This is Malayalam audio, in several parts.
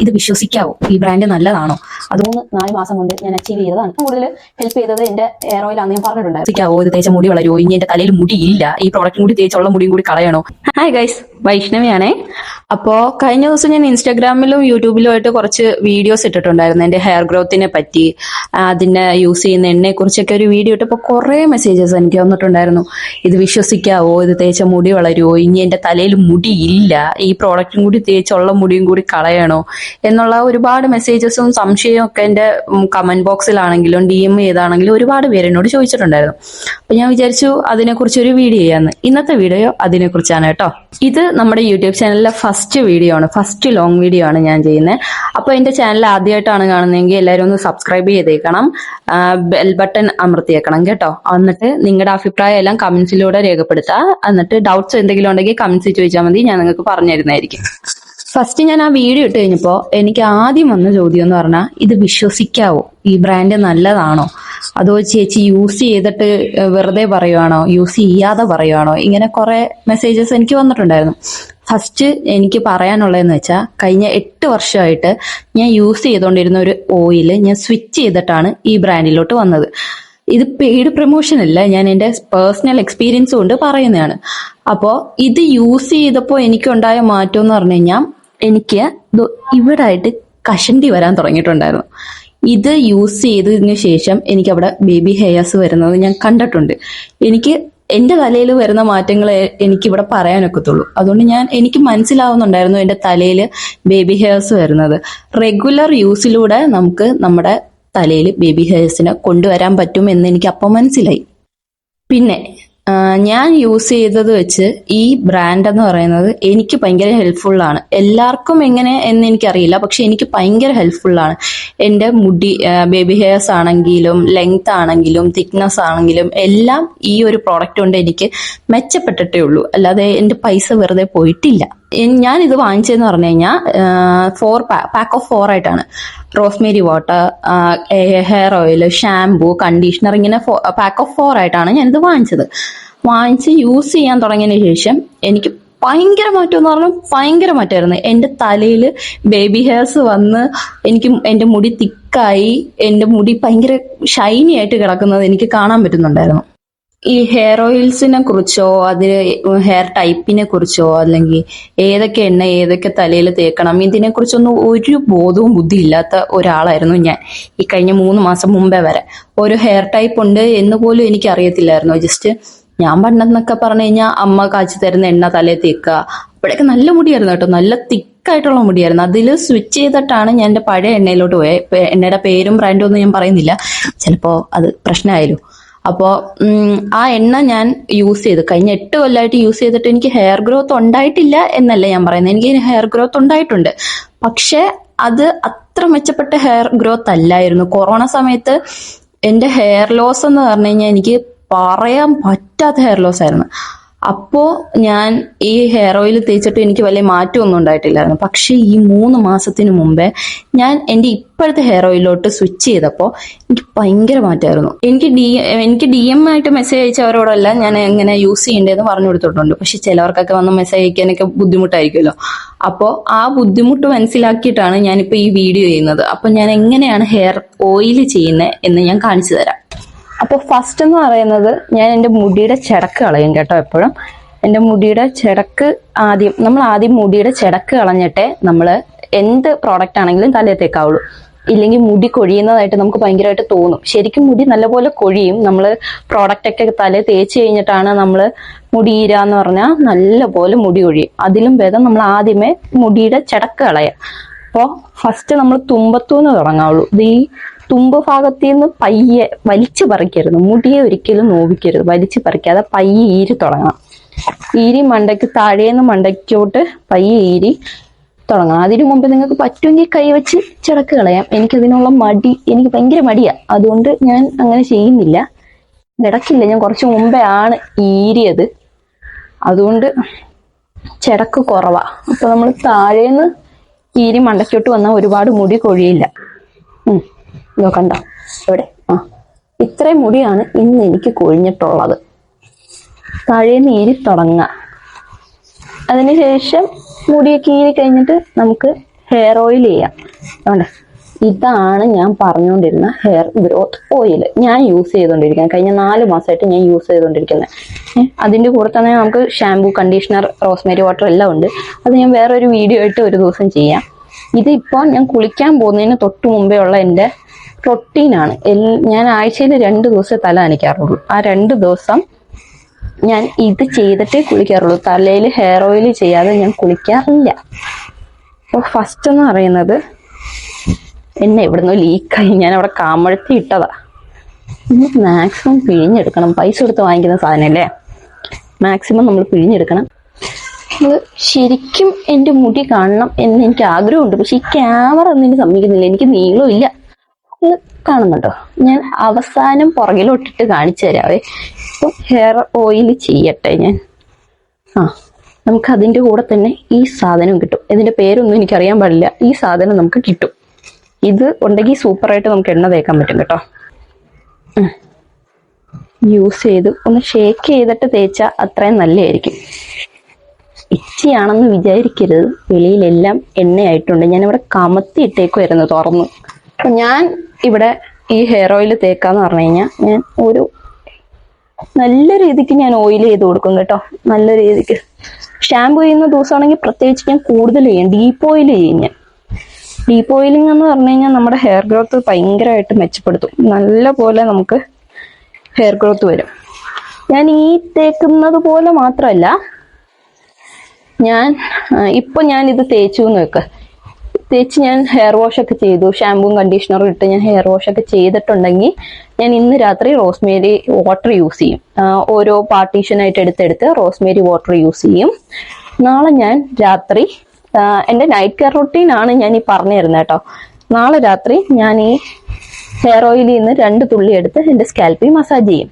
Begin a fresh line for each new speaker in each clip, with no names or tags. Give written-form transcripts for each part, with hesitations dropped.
ഇത് വിശ്വസിക്കാവോ? ഈ ബ്രാൻഡ് നല്ലതാണോ? അത് 3-4 മാസം കൊണ്ട് ഞാൻ അച്ചീവ് ചെയ്തതാണ്. കൂടുതൽ ഹെൽപ്പ് ചെയ്തത് എന്റെ ഹെയർ ഓയിൽ ആണെന്ന് ഞാൻ പറഞ്ഞിട്ടുണ്ടായിരുന്നു. വിശ്വസിക്കാവോ? ഇത് തേച്ച മുടി വളരുമോ? ഇനി എന്റെ തലയിൽ മുടി ഇല്ല, ഈ പ്രോഡക്റ്റും കൂടി തേച്ചുള്ള മുടിയും കൂടി കളയണോ? Hi guys, വൈഷ്ണവിയാണേ. അപ്പോ കഴിഞ്ഞ ദിവസം ഞാൻ ഇൻസ്റ്റാഗ്രാമിലും യൂട്യൂബിലും ആയിട്ട് കുറച്ച് വീഡിയോസ് ഇട്ടിട്ടുണ്ടായിരുന്നു എന്റെ ഹെയർ ഗ്രോത്തിനെ പറ്റി, അതിനെ യൂസ് ചെയ്യുന്ന എണ്ണയെ കുറിച്ചൊക്കെ ഒരു വീഡിയോ ഇട്ടപ്പോൾ കുറെ മെസ്സേജസ് എനിക്ക് വന്നിട്ടുണ്ടായിരുന്നു. ഇത് വിശ്വസിക്കാവോ? ഇത് തേച്ച മുടി വളരുമോ? ഇനി എന്റെ തലയിൽ മുടി ഇല്ല, ഈ പ്രോഡക്റ്റും കൂടി തേച്ചുള്ള മുടിയും കൂടി കളയണോ എന്നുള്ള ഒരുപാട് മെസ്സേജസും സംശയവും ഒക്കെ എന്റെ കമന്റ് ബോക്സിലാണെങ്കിലും DM ചെയ്താണെങ്കിലും ഒരുപാട് പേര് എന്നോട് ചോദിച്ചിട്ടുണ്ടായിരുന്നു. അപ്പൊ ഞാൻ വിചാരിച്ചു അതിനെക്കുറിച്ച് ഒരു വീഡിയോ ചെയ്യാന്ന്. ഇന്നത്തെ വീഡിയോ അതിനെക്കുറിച്ചാണ് കേട്ടോ. ഇത് നമ്മുടെ യൂട്യൂബ് ചാനലിലെ ഫസ്റ്റ് വീഡിയോ ആണ്, ഫസ്റ്റ് ലോങ് വീഡിയോ ആണ് ഞാൻ ചെയ്യുന്നത്. അപ്പൊ എന്റെ ചാനൽ ആദ്യമായിട്ടാണ് കാണുന്നതെങ്കിൽ എല്ലാവരും ഒന്ന് സബ്സ്ക്രൈബ് ചെയ്തേക്കണം, ബെൽ ബട്ടൺ അമർത്തിയേക്കണം കേട്ടോ. എന്നിട്ട് നിങ്ങളുടെ അഭിപ്രായം എല്ലാം കമന്റ്സിലൂടെ രേഖപ്പെടുത്തുക. എന്നിട്ട് ഡൗട്ട്സ് എന്തെങ്കിലും ഉണ്ടെങ്കിൽ കമന്റ്സിൽ ചോദിച്ചാൽ മതി, ഞാൻ നിങ്ങൾക്ക് പറഞ്ഞു തരുന്നതായിരിക്കും. ഫസ്റ്റ് ഞാൻ ആ വീഡിയോ ഇട്ട് കഴിഞ്ഞപ്പോൾ എനിക്ക് ആദ്യം വന്ന ചോദ്യം എന്ന് പറഞ്ഞാൽ, ഇത് വിശ്വസിക്കാവോ? ഈ ബ്രാൻഡ് നല്ലതാണോ? അതോ ചേച്ചി യൂസ് ചെയ്തിട്ട് വെറുതെ പറയുവാണോ, യൂസ് ചെയ്യാതെ പറയുവാണോ? ഇങ്ങനെ കുറെ മെസ്സേജസ് എനിക്ക് വന്നിട്ടുണ്ടായിരുന്നു. ഫസ്റ്റ് എനിക്ക് പറയാനുള്ളതെന്ന് വെച്ചാൽ, കഴിഞ്ഞ 8 വർഷമായിട്ട് ഞാൻ യൂസ് ചെയ്തുകൊണ്ടിരുന്ന ഒരു ഓയില് ഞാൻ സ്വിച്ച് ചെയ്തിട്ടാണ് ഈ ബ്രാൻഡിലോട്ട് വന്നത്. ഇത് പെയ്ഡ് പ്രൊമോഷൻ അല്ല, ഞാൻ എൻ്റെ പേഴ്സണൽ എക്സ്പീരിയൻസ് കൊണ്ട് പറയുന്നതാണ്. അപ്പോൾ ഇത് യൂസ് ചെയ്തപ്പോൾ എനിക്കുണ്ടായ മാറ്റം എന്ന് പറഞ്ഞു കഴിഞ്ഞാൽ, എനിക്ക് ഇവിടെ ആയിട്ട് കഷണ്ടി വരാൻ തുടങ്ങിയിട്ടുണ്ടായിരുന്നു. ഇത് യൂസ് ചെയ്തതിന് ശേഷം എനിക്ക് അവിടെ ബേബി ഹെയർസ് വരുന്നത് ഞാൻ കണ്ടിട്ടുണ്ട്. എന്റെ തലയിൽ വരുന്ന മാറ്റങ്ങൾ എനിക്കിവിടെ പറയാനൊക്കത്തുള്ളൂ. അതുകൊണ്ട് എനിക്ക് മനസ്സിലാവുന്നുണ്ടായിരുന്നു എന്റെ തലയിൽ ബേബി ഹെയർസ് വരുന്നത്. റെഗുലർ യൂസിലൂടെ നമുക്ക് നമ്മുടെ തലയിൽ ബേബി ഹെയർസിനെ കൊണ്ടുവരാൻ പറ്റും എന്ന് എനിക്ക് അപ്പം മനസ്സിലായി. പിന്നെ ഞാൻ യൂസ് ചെയ്തത് വെച്ച് ഈ ബ്രാൻഡ് എന്ന് പറയുന്നത് എനിക്ക് ഭയങ്കര ഹെൽപ്ഫുള്ളാണ്. എല്ലാവർക്കും എങ്ങനെ എന്ന് എനിക്കറിയില്ല, പക്ഷെ എനിക്ക് ഭയങ്കര ഹെൽപ്ഫുള്ളാണ്. എൻ്റെ മുടി ബേബി ഹെയർസ് ആണെങ്കിലും ലെങ്ത് ആണെങ്കിലും തിക്നെസ് ആണെങ്കിലും എല്ലാം ഈ ഒരു പ്രോഡക്റ്റ് കൊണ്ട് എനിക്ക് മെച്ചപ്പെട്ടിട്ടേ ഉള്ളൂ. അല്ലാതെ എൻ്റെ പൈസ വെറുതെ പോയിട്ടില്ല. ഞാൻ ഇത് വാങ്ങിച്ചതെന്ന് പറഞ്ഞു കഴിഞ്ഞാൽ പാക്ക് ഓഫ് 4 ആയിട്ടാണ്. Rosemary water, hair oil, shampoo, conditioner, ഇങ്ങനെ പാക്ക് ഓഫ് 4 ആയിട്ടാണ് ഞാനിത് വാങ്ങിച്ച് യൂസ് ചെയ്യാൻ തുടങ്ങിയതിന് ശേഷം എനിക്ക് ഭയങ്കര മാറ്റം എന്ന് പറഞ്ഞാൽ ഭയങ്കര മാറ്റമായിരുന്നു. എൻ്റെ തലയിൽ ബേബി ഹെയർസ് വന്ന് എൻ്റെ മുടി തിക്കായി, എൻ്റെ മുടി ഭയങ്കര ഷൈനി ആയിട്ട് കിടക്കുന്നത് എനിക്ക് കാണാൻ പറ്റുന്നുണ്ടായിരുന്നു. ഈ ഹെയർ ഓയിൽസിനെ കുറിച്ചോ ഹെയർ ടൈപ്പിനെ കുറിച്ചോ അല്ലെങ്കിൽ ഏതൊക്കെ എണ്ണ ഏതൊക്കെ തലയിൽ തേക്കണം ഇതിനെ കുറിച്ചൊന്നും ഒരു ബോധവും ബുദ്ധി ഇല്ലാത്ത ഒരാളായിരുന്നു ഞാൻ ഈ കഴിഞ്ഞ 3 മാസം മുമ്പേ വരെ. ഒരു ഹെയർ ടൈപ്പ് ഉണ്ട് എന്ന് പോലും എനിക്ക് അറിയത്തില്ലായിരുന്നു. ജസ്റ്റ് ഞാൻ പണ്ടെന്നൊക്കെ പറഞ്ഞു കഴിഞ്ഞാൽ അമ്മ കാച്ചി തരുന്ന എണ്ണ തലയിൽ തേക്കുക. അപ്പോഴൊക്കെ നല്ല മുടിയായിരുന്നു കേട്ടോ, നല്ല തിക്കായിട്ടുള്ള മുടിയായിരുന്നു. അതിൽ സ്വിച്ച് ചെയ്തിട്ടാണ് ഞാൻ എൻ്റെ പഴയ എണ്ണയിലോട്ട് പോയത്. എണ്ണയുടെ പേരും ബ്രാൻഡും ഒന്നും ഞാൻ പറയുന്നില്ല, ചിലപ്പോൾ അത് പ്രശ്നമായാലും. അപ്പോൾ ആ എണ്ണ ഞാൻ യൂസ് ചെയ്തു. കഴിഞ്ഞ 8 കൊല്ലമായിട്ട് യൂസ് ചെയ്തിട്ട് എനിക്ക് ഹെയർ ഗ്രോത്ത് ഉണ്ടായിട്ടില്ല എന്നല്ല ഞാൻ പറയുന്നത്, എനിക്ക് ഹെയർ ഗ്രോത്ത് ഉണ്ടായിട്ടുണ്ട്. പക്ഷെ അത് അത്ര മെച്ചപ്പെട്ട ഹെയർ ഗ്രോത്ത് അല്ലായിരുന്നു. കൊറോണ സമയത്ത് എൻ്റെ ഹെയർ ലോസ് എന്ന് പറഞ്ഞു കഴിഞ്ഞാൽ എനിക്ക് പറയാൻ പറ്റാത്ത ഹെയർ ലോസ് ആയിരുന്നു. അപ്പോൾ ഞാൻ ഈ ഹെയർ ഓയിൽ തേച്ചിട്ട് എനിക്ക് വലിയ മാറ്റമൊന്നും ഉണ്ടായിട്ടില്ലായിരുന്നു. പക്ഷെ ഈ 3 മാസത്തിന് മുമ്പേ ഞാൻ എൻ്റെ ഇപ്പോഴത്തെ ഹെയർ ഓയിലോട്ട് സ്വിച്ച് ചെയ്തപ്പോൾ എനിക്ക് ഭയങ്കര മാറ്റമായിരുന്നു. എനിക്ക് DM ആയിട്ട് മെസ്സേജ് അയച്ചവരോടെല്ലാം ഞാൻ എങ്ങനെ യൂസ് ചെയ്യേണ്ടതെന്ന് പറഞ്ഞു കൊടുത്തിട്ടുണ്ട്. പക്ഷെ ചിലവർക്കൊക്കെ വന്ന് മെസ്സേജ് അയക്കാനൊക്കെ ബുദ്ധിമുട്ടായിരിക്കുമല്ലോ. അപ്പോൾ ആ ബുദ്ധിമുട്ട് മനസ്സിലാക്കിയിട്ടാണ് ഞാനിപ്പോൾ ഈ വീഡിയോ ചെയ്യുന്നത്. അപ്പോൾ ഞാൻ എങ്ങനെയാണ് ഹെയർ ഓയിൽ ചെയ്യുന്നത് എന്ന് ഞാൻ കാണിച്ചു തരാം. അപ്പോൾ ഫസ്റ്റ് എന്ന് പറയുന്നത്, ഞാൻ എൻ്റെ മുടിയുടെ ചിടക്ക് കളയും കേട്ടോ. എപ്പോഴും എൻ്റെ മുടിയുടെ ചിടക്ക് നമ്മൾ ആദ്യം മുടിയുടെ ചിടക്ക് കളഞ്ഞിട്ടേ നമ്മൾ എന്ത് പ്രോഡക്റ്റ് ആണെങ്കിലും തലയിൽ തേക്കാവുള്ളൂ. ഇല്ലെങ്കിൽ മുടി കൊഴിയുന്നതായിട്ട് നമുക്ക് ഭയങ്കരമായിട്ട് തോന്നും. ശരിക്കും മുടി നല്ലപോലെ കൊഴിയും. നമ്മൾ പ്രോഡക്റ്റ് ഒക്കെ തലയിൽ തേച്ച് കഴിഞ്ഞിട്ടാണ് നമ്മൾ മുടി ഈരാന്ന് പറഞ്ഞാൽ നല്ലപോലെ മുടി കൊഴിയും. അതിലും ഭേദം നമ്മൾ ആദ്യമേ മുടിയുടെ ചിടക്ക് കളയാം. അപ്പോൾ ഫസ്റ്റ് നമ്മൾ തുമ്പത്തൂന്ന് തുടങ്ങാവുള്ളൂ. ഈ തുമ്പ് ഭാഗത്തു നിന്ന് പയ്യെ വലിച്ചു പറിക്കരുത്, മുടിയെ ഒരിക്കലും നോവിക്കരുത്. വലിച്ചു പറിക്കാതെ പയ്യെ ഈരി തുടങ്ങണം. ഈരി താഴേന്ന് മണ്ടയ്ക്കോട്ട് പയ്യെ ഈരി തുടങ്ങണം. അതിനു മുമ്പ് നിങ്ങൾക്ക് പറ്റുമെങ്കിൽ കൈവച്ച് ചിടക്ക് കളയാം. എനിക്കതിനുള്ള എനിക്ക് ഭയങ്കര മടിയാ, അതുകൊണ്ട് ഞാൻ അങ്ങനെ ചെയ്യുന്നില്ല. ഇടക്കില്ല, ഞാൻ കുറച്ച് മുമ്പേ ആണ് ഈരിയത്, അതുകൊണ്ട് ചിടക്ക് കുറവാ. അപ്പൊ നമ്മൾ താഴേന്ന് ഈരി മണ്ടയ്ക്കോട്ട് വന്നാൽ ഒരുപാട് മുടി കൊഴിയില്ല. കണ്ടോ ഇവിടെ ഇത്രയും മുടിയാണ് ഇന്ന് എനിക്ക് കൊഴിഞ്ഞിട്ടുള്ളത്. താഴേന്ന് ഈരി തുടങ്ങുക. അതിനുശേഷം മുടിയൊക്കെ ഈരി കഴിഞ്ഞിട്ട് നമുക്ക് ഹെയർ ഓയിൽ ചെയ്യാം. അതുകൊണ്ട് ഇതാണ് ഞാൻ പറഞ്ഞുകൊണ്ടിരുന്ന ഹെയർ ഗ്രോത്ത് ഓയിൽ ഞാൻ യൂസ് ചെയ്തുകൊണ്ടിരിക്കുന്നത്. കഴിഞ്ഞ 4 മാസമായിട്ട് ഞാൻ യൂസ് ചെയ്തുകൊണ്ടിരിക്കുന്നത്. അതിൻ്റെ കൂടെ തന്നെ നമുക്ക് ഷാംപൂ, കണ്ടീഷണർ, റോസ്മേരി വാട്ടർ എല്ലാം ഉണ്ട്. അത് ഞാൻ വേറൊരു വീഡിയോ ആയിട്ട് ഒരു ദിവസം ചെയ്യാം. ഇതിപ്പോൾ ഞാൻ കുളിക്കാൻ പോകുന്നതിന് തൊട്ട് മുമ്പേ ഉള്ള എൻ്റെ റൊട്ടീനാണ്. ഞാൻ ആഴ്ചയിൽ 2 ദിവസം തല നനയ്ക്കാറുള്ളൂ. ആ 2 ദിവസം ഞാൻ ഇത് ചെയ്തിട്ടേ കുളിക്കാറുള്ളൂ. തലയിൽ ഹെയർ ഓയിൽ ചെയ്യാതെ ഞാൻ കുളിക്കാറില്ല. അപ്പോൾ ഫസ്റ്റ് എന്ന് പറയുന്നത് എന്നെ എവിടുന്നോ ലീക്കായി, ഞാൻ അവിടെ കാമഴ്ത്തി ഇട്ടതാ. നമുക്ക് മാക്സിമം പിഴിഞ്ഞെടുക്കണം. പൈസ കൊടുത്ത് വാങ്ങിക്കുന്ന സാധനമല്ലേ, മാക്സിമം നമ്മൾ പിഴിഞ്ഞെടുക്കണം. നമ്മൾ ശരിക്കും എൻ്റെ മുടി കാണണം എന്ന് എനിക്ക് ആഗ്രഹമുണ്ട്. പക്ഷെ ഈ ക്യാമറ ഒന്നും എനിക്ക് സമ്മതിക്കുന്നില്ല. എനിക്ക് നീളവും ഇല്ല. കാണുന്നുണ്ടോ? ഞാൻ അവസാനം പുറകിലോട്ടിട്ട് കാണിച്ചു തരാവേ. ഇപ്പം ഹെയർ ഓയിൽ ചെയ്യട്ടെ ഞാൻ. നമുക്ക് അതിൻ്റെ കൂടെ തന്നെ ഈ സാധനം കിട്ടും. ഇതിൻ്റെ പേരൊന്നും എനിക്കറിയാൻ പാടില്ല. ഈ സാധനം നമുക്ക് കിട്ടും. ഇത് ഉണ്ടെങ്കിൽ സൂപ്പറായിട്ട് നമുക്ക് എണ്ണ തേക്കാൻ പറ്റും കേട്ടോ. യൂസ് ചെയ്ത് ഒന്ന് ഷേക്ക് ചെയ്തിട്ട് തേച്ചാൽ അത്രയും നല്ലതായിരിക്കും. ഇച്ചിയാണെന്ന് വിചാരിക്കരുത്, വെളിയിലെല്ലാം എണ്ണയായിട്ടുണ്ട്. ഞാനിവിടെ കമത്തി ഇട്ടേക്കുമായിരുന്നു തുറന്ന്. അപ്പം ഞാൻ ഇവിടെ ഈ ഹെയർ ഓയിൽ തേക്കാന്ന് പറഞ്ഞു കഴിഞ്ഞാൽ ഞാൻ ഒരു നല്ല രീതിക്ക് ഞാൻ ഓയിൽ ചെയ്ത് കൊടുക്കും കേട്ടോ. നല്ല രീതിക്ക് ഷാമ്പു ചെയ്യുന്ന ദിവസമാണെങ്കിൽ പ്രത്യേകിച്ച് ഞാൻ കൂടുതൽ ചെയ്യും. ഡീപ്പ് ഓയിൽ ചെയ്യും ഞാൻ. ഡീപ്പ് ഓയിലിംഗ് എന്ന് പറഞ്ഞു കഴിഞ്ഞാൽ നമ്മുടെ ഹെയർ ഗ്രോത്ത് ഭയങ്കരമായിട്ട് മെച്ചപ്പെടുത്തും. നല്ല പോലെ നമുക്ക് ഹെയർ ഗ്രോത്ത് വരും. ഞാൻ ഈ തേക്കുന്നത് പോലെ മാത്രമല്ല, ഞാനിത് തേച്ചു എന്ന് വെക്കുക. തേച്ച് ഞാൻ ഹെയർ വാഷ് ഒക്കെ ചെയ്തു. ഷാമ്പൂവും കണ്ടീഷണറും ഇട്ട് ഞാൻ ഹെയർ വാഷ് ഒക്കെ ചെയ്തിട്ടുണ്ടെങ്കിൽ ഞാൻ ഇന്ന് രാത്രി റോസ്മേരി വാട്ടർ യൂസ് ചെയ്യും. ഓരോ പാർട്ടീഷനായിട്ട് എടുത്തെടുത്ത് റോസ്മേരി വാട്ടർ യൂസ് ചെയ്യും. നാളെ ഞാൻ രാത്രി എൻ്റെ നൈറ്റ് കെയർ റൊട്ടീനാണ് ഞാൻ ഈ പറഞ്ഞു തരുന്നത് കേട്ടോ. നാളെ രാത്രി ഞാൻ ഈ ഹെയർ ഓയിലിൽ നിന്ന് 2 തുള്ളി എടുത്ത് എൻ്റെ സ്കാൽപ്പിൽ മസാജ് ചെയ്യും.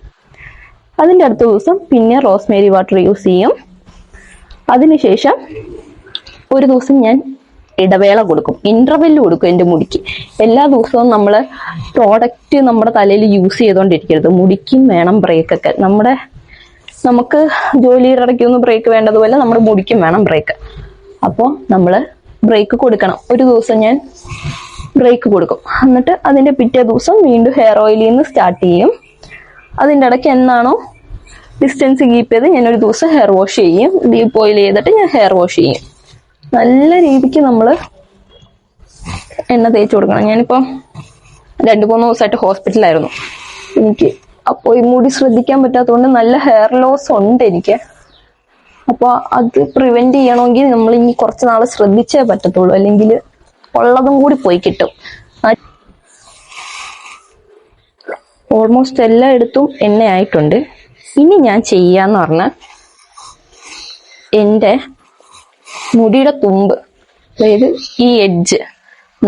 അതിൻ്റെ അടുത്ത ദിവസം പിന്നെ റോസ്മേരി വാട്ടർ യൂസ് ചെയ്യും. അതിനുശേഷം ഒരു ദിവസം ഞാൻ ഇടവേള കൊടുക്കും, ഇന്റർവെല്ല് കൊടുക്കും എൻ്റെ മുടിക്ക്. എല്ലാ ദിവസവും നമ്മൾ പ്രോഡക്റ്റ് നമ്മുടെ തലയിൽ യൂസ് ചെയ്തുകൊണ്ടിരിക്കരുത്. മുടിക്കും വേണം ബ്രേക്കൊക്കെ. നമുക്ക് ജോലിയുടെ ഇടയ്ക്കൊന്നും ബ്രേക്ക് വേണ്ടതുപോലെ നമ്മുടെ മുടിക്കും വേണം ബ്രേക്ക്. അപ്പോൾ നമ്മൾ ബ്രേക്ക് കൊടുക്കണം. ഒരു ദിവസം ഞാൻ ബ്രേക്ക് കൊടുക്കും. എന്നിട്ട് അതിൻ്റെ പിറ്റേ ദിവസം വീണ്ടും ഹെയർ ഓയിലിൽ നിന്ന് സ്റ്റാർട്ട് ചെയ്യും. അതിൻ്റെ ഇടയ്ക്ക് എന്നാണോ ഡിസ്റ്റൻസ് കീപ്പ് ചെയ്ത് ഞാനൊരു ദിവസം ഹെയർ വാഷ് ചെയ്യും. ഡീപ്പ് ഓയിൽ ചെയ്തിട്ട് ഞാൻ ഹെയർ വാഷ് ചെയ്യും. നല്ല രീതിക്ക് നമ്മൾ എണ്ണ തേച്ച് കൊടുക്കണം. ഞാനിപ്പം 2-3 ദിവസമായിട്ട് ഹോസ്പിറ്റലായിരുന്നു. എനിക്ക് അപ്പോൾ ഈ മുടി ശ്രദ്ധിക്കാൻ പറ്റാത്തതുകൊണ്ട് നല്ല ഹെയർ ലോസ് ഉണ്ട് എനിക്ക്. അപ്പോൾ അത് പ്രിവെന്റ് ചെയ്യണമെങ്കിൽ നമ്മൾ ഇനി കുറച്ച് നാൾ ശ്രദ്ധിച്ചേ പറ്റത്തുള്ളൂ, അല്ലെങ്കിൽ ഉള്ളതും കൂടി പോയി കിട്ടും. ഓൾമോസ്റ്റ് എല്ലായിടത്തും എണ്ണയായിട്ടുണ്ട്. ഇനി ഞാൻ ചെയ്യാന്ന് പറഞ്ഞാൽ എൻ്റെ മുടിയുടെ തുമ്പ്, അതായത് ഈ എഡ്ജ്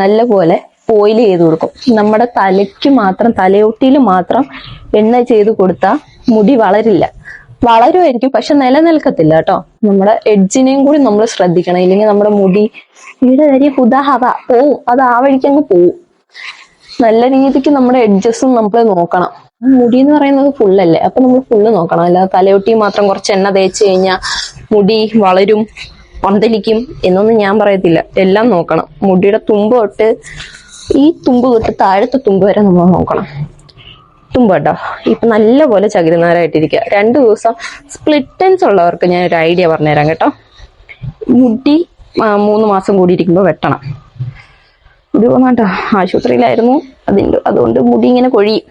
നല്ലപോലെ ഓയിൽ ചെയ്ത് കൊടുക്കും. നമ്മുടെ തലയ്ക്ക് മാത്രം, തലയോട്ടിയിൽ മാത്രം എണ്ണ ചെയ്ത് കൊടുത്താൽ മുടി വളരുമായിരിക്കും, പക്ഷെ നിലനിൽക്കത്തില്ല കേട്ടോ. നമ്മുടെ എഡ്ജിനെയും കൂടി നമ്മൾ ശ്രദ്ധിക്കണം. ഇല്ലെങ്കിൽ നമ്മുടെ മുടിയുടെ കാര്യം ഹുദാഹവ പോവും, അത് ആ വഴിക്ക് അങ്ങ് പോവും. നല്ല രീതിക്ക് നമ്മുടെ എഡ്ജസും നമ്മൾ നോക്കണം. മുടി എന്ന് പറയുന്നത് ഫുള്ളല്ലേ, അപ്പൊ നമ്മൾ ഫുള്ള് നോക്കണം. അല്ലാതെ തലയൊട്ടി മാത്രം കുറച്ച് എണ്ണ തേച്ച് കഴിഞ്ഞാൽ മുടി വളരും, പന്തലിക്കും എന്നൊന്നും ഞാൻ പറയത്തില്ല. എല്ലാം നോക്കണം. മുടിയുടെ തുമ്പ് തൊട്ട് ഈ തുമ്പ് തൊട്ട് താഴത്തെ തുമ്പ് വരെ നമ്മൾ നോക്കണം. തുമ്പ് കേട്ടോ ഇപ്പൊ നല്ലപോലെ ചകിരിനാരായിട്ടിരിക്കുക. 2 ദിവസം സ്പ്ലിറ്റൻസ് ഉള്ളവർക്ക് ഞാൻ ഒരു ഐഡിയ പറഞ്ഞുതരാം കേട്ടോ. മുടി 3 മാസം കൂടി ഇരിക്കുമ്പോൾ വെട്ടണം. മുടി പോന്നാട്ടോ ആശുപത്രിയിലായിരുന്നു, അതുകൊണ്ട് മുടി ഇങ്ങനെ കൊഴിയും.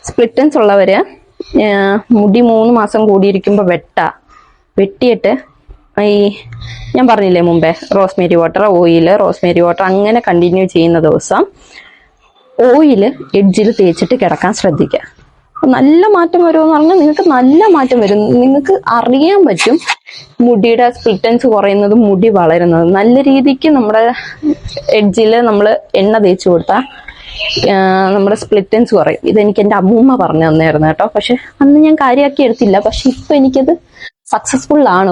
സ്പ്ലിറ്റൻസ് ഉള്ളവര് മുടി 3 മാസം കൂടിയിരിക്കുമ്പോൾ വെട്ടിയിട്ട് ഞാൻ പറഞ്ഞില്ലേ മുമ്പേ, Rosemary water, oil, Rosemary water അങ്ങനെ കണ്ടിന്യൂ ചെയ്യുന്ന ദിവസം ഓയില് എഡ്ജിൽ തേച്ചിട്ട് കിടക്കാൻ ശ്രദ്ധിക്കുക. നല്ല മാറ്റം വരുമെന്ന് പറഞ്ഞാൽ നിങ്ങൾക്ക് നല്ല മാറ്റം വരും. നിങ്ങൾക്ക് അറിയാൻ പറ്റും മുടിയുടെ സ്പ്ലിറ്റൻസ് കുറയുന്നതും മുടി വളരുന്നതും. നല്ല രീതിക്ക് നമ്മുടെ എഡ്ജിൽ നമ്മൾ എണ്ണ തേച്ച് കൊടുത്താൽ നമ്മുടെ സ്പ്ലിറ്റൻസ് കുറയും. ഇതെനിക്ക് എൻ്റെ അമ്മൂമ്മ പറഞ്ഞു തന്നായിരുന്നു കേട്ടോ. പക്ഷെ അന്ന് ഞാൻ കാര്യമാക്കി എടുത്തില്ല. പക്ഷെ ഇപ്പൊ എനിക്കത് സക്സസ്ഫുൾ ആണ്.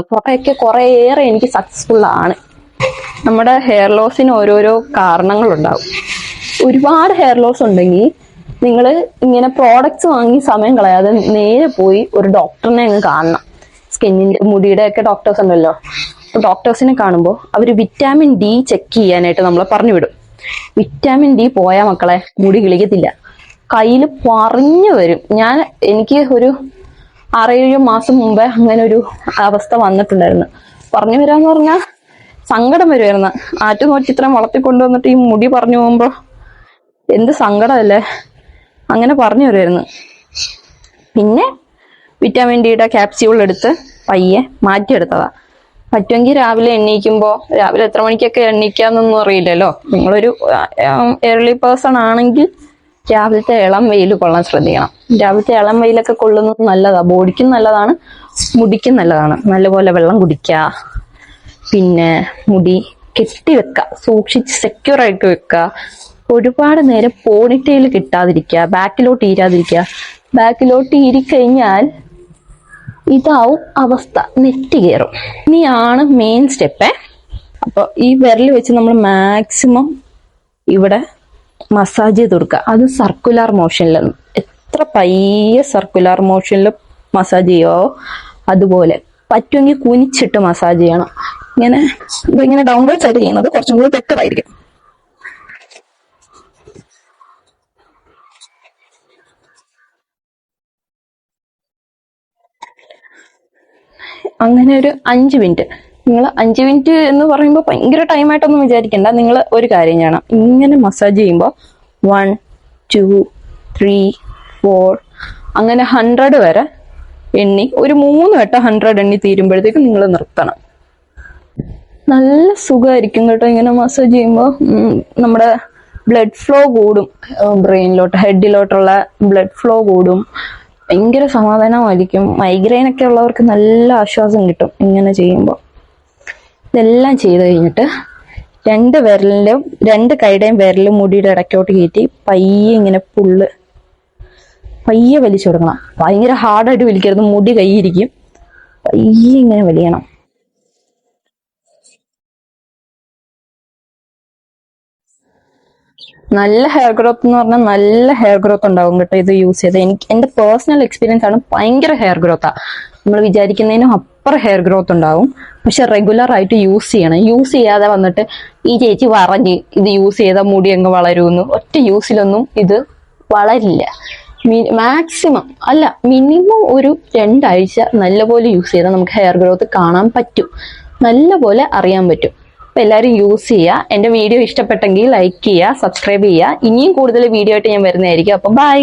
കുറേയേറെ എനിക്ക് സക്സസ്ഫുൾ ആണ്. നമ്മുടെ ഹെയർ ലോസിന് ഓരോരോ കാരണങ്ങളുണ്ടാവും. ഒരുപാട് ഹെയർ ലോസ് ഉണ്ടെങ്കിൽ നിങ്ങൾ ഇങ്ങനെ പ്രോഡക്ട്സ് വാങ്ങി സമയം കളയാതെ നേരെ പോയി ഒരു ഡോക്ടറിനെ അങ്ങ് കാണണം. സ്കിന്നിന്റെ മുടിയുടെ ഒക്കെ ഡോക്ടേഴ്സ് ഉണ്ടല്ലോ, ഡോക്ടേഴ്സിനെ കാണുമ്പോൾ അവർ വിറ്റാമിൻ ഡി ചെക്ക് ചെയ്യാനായിട്ട് നമ്മളെ പറഞ്ഞു വിടും. വിറ്റാമിൻ ഡി പോയാൽ മക്കളെ മുടി കിളിക്കത്തില്ല, കയ്യിൽ പറഞ്ഞു വരും. എനിക്ക് ഒരു 6-7 മാസം മുമ്പേ അങ്ങനെ ഒരു അവസ്ഥ വന്നിട്ടുണ്ടായിരുന്നു. പറഞ്ഞു വരാന്ന് പറഞ്ഞാൽ സങ്കടം വരുമായിരുന്നു. ആറ്റുനോറ്റ് ഇത്രയും വളർത്തിക്കൊണ്ടുവന്നിട്ട് ഈ മുടി പറഞ്ഞു പോകുമ്പോൾ എന്ത് സങ്കടമല്ലേ, അങ്ങനെ പറഞ്ഞു വരുമായിരുന്നു. പിന്നെ വിറ്റാമിൻ ഡിയുടെ ക്യാപ്സ്യൂൾ എടുത്ത് പയ്യെ മാറ്റിയെടുത്തതാ. പറ്റുമെങ്കിൽ രാവിലെ എണ്ണീക്കുമ്പോൾ, രാവിലെ എത്ര മണിക്കൊക്കെ എണ്ണീക്കാന്നൊന്നും അറിയില്ലല്ലോ, നിങ്ങളൊരു ഏർലി പേഴ്സൺ ആണെങ്കിൽ രാവിലത്തെ ഇളം വെയിൽ കൊള്ളാൻ ശ്രദ്ധിക്കണം. രാവിലത്തെ ഇളം വെയിലൊക്കെ കൊള്ളുന്നത് നല്ലതാ, ബോഡിക്കും നല്ലതാണ്, മുടിക്കും നല്ലതാണ്. നല്ലപോലെ വെള്ളം കുടിക്കുക, പിന്നെ മുടി കെട്ടി വെക്കുക, സൂക്ഷിച്ച് സെക്യൂർ ആയിട്ട് വെക്കുക. ഒരുപാട് നേരം പോണിറ്റെയിൽ കിട്ടാതിരിക്കുക, ബാക്കിലോട്ട് ഈരാതിരിക്കുക. ബാക്കിലോട്ട് ഈരിക്കഴിഞ്ഞാൽ ഇതാവും അവസ്ഥ, നെറ്റ് കയറും. ഇനിയാണ് മെയിൻ സ്റ്റെപ്പ്. അപ്പൊ ഈ വിരൽ വെച്ച് നമ്മൾ മാക്സിമം ഇവിടെ മസാജ് ചെയ്ത് കൊടുക്കുക. അത് സർക്കുലർ മോഷനിൽ, എത്ര പയ്യെ സർക്കുലർ മോഷനിൽ മസാജ് ചെയ്യുമോ അതുപോലെ. പറ്റുമെങ്കിൽ കുനിച്ചിട്ട് മസാജ് ചെയ്യണം. ഇങ്ങനെ ഡൗൺവേർഡ് സൈഡ് ചെയ്യുന്നത് കുറച്ചും കൂടി ബെറ്റർ ആയിരിക്കും. അങ്ങനെ ഒരു 5 മിനിറ്റ്. നിങ്ങൾ 5 മിനിറ്റ് എന്ന് പറയുമ്പോൾ ഭയങ്കര ടൈമായിട്ടൊന്നും വിചാരിക്കണ്ട. നിങ്ങൾ ഒരു കാര്യം ചെയ്യണം, ഇങ്ങനെ മസാജ് ചെയ്യുമ്പോൾ 1 2 3 4 അങ്ങനെ 100 വരെ എണ്ണി, ഒരു 3 വട്ടം 100 എണ്ണി തീരുമ്പോഴത്തേക്കും നിങ്ങൾ നിർത്തണം. നല്ല സുഖമായിരിക്കും കേട്ടോ ഇങ്ങനെ മസാജ് ചെയ്യുമ്പോൾ. നമ്മുടെ ബ്ലഡ് ഫ്ലോ കൂടും, ബ്രെയിനിലോട്ട് ഹെഡിലോട്ടുള്ള ബ്ലഡ് ഫ്ലോ കൂടും. ഭയങ്കര സമാധാനമായിരിക്കും. മൈഗ്രെയിൻ ഒക്കെ ഉള്ളവർക്ക് നല്ല ആശ്വാസം കിട്ടും ഇങ്ങനെ ചെയ്യുമ്പോൾ. ഇതെല്ലാം ചെയ്ത് കഴിഞ്ഞിട്ട് 2 കൈയുടെയും വിരലും മുടിയുടെ ഇടയ്ക്കോട്ട് കയറ്റി പയ്യെ ഇങ്ങനെ പയ്യെ വലിച്ചു കൊടുക്കണം. ഭയങ്കര ഹാർഡായിട്ട് വലിക്കരുത്, മുടി കൈയിരിക്കും. പയ്യെ ഇങ്ങനെ വലിയണം. നല്ല ഹെയർ ഗ്രോത്ത് എന്ന് പറഞ്ഞാൽ നല്ല ഹെയർ ഗ്രോത്ത് ഉണ്ടാവും കേട്ടോ ഇത് യൂസ് ചെയ്ത്. എന്റെ പേഴ്സണൽ എക്സ്പീരിയൻസ് ആണ്, ഭയങ്കര ഹെയർ ഗ്രോത്താ. നമ്മൾ വിചാരിക്കുന്നതിനും അപ്പുറം ഹെയർ ഗ്രോത്ത് ഉണ്ടാവും. പക്ഷെ റെഗുലർ ആയിട്ട് യൂസ് ചെയ്യണം. യൂസ് ചെയ്യാതെ വന്നിട്ട് ഈ ചേച്ചി പറഞ്ഞ് ഇത് യൂസ് ചെയ്താൽ മുടി അങ്ങ് വളരുമെന്ന്, ഒറ്റ യൂസിലൊന്നും ഇത് വളരില്ല. മാക്സിമം അല്ല, മിനിമം ഒരു 2 ആഴ്ച നല്ലപോലെ യൂസ് ചെയ്താൽ നമുക്ക് ഹെയർ ഗ്രോത്ത് കാണാൻ പറ്റും, നല്ലപോലെ അറിയാൻ പറ്റും. അപ്പൊ എല്ലാവരും യൂസ് ചെയ്യുക. എന്റെ വീഡിയോ ഇഷ്ടപ്പെട്ടെങ്കിൽ ലൈക്ക് ചെയ്യുക, സബ്സ്ക്രൈബ് ചെയ്യുക. ഇനിയും കൂടുതൽ വീഡിയോ ആയിട്ട് ഞാൻ വരുന്നതായിരിക്കും. അപ്പം ബൈ.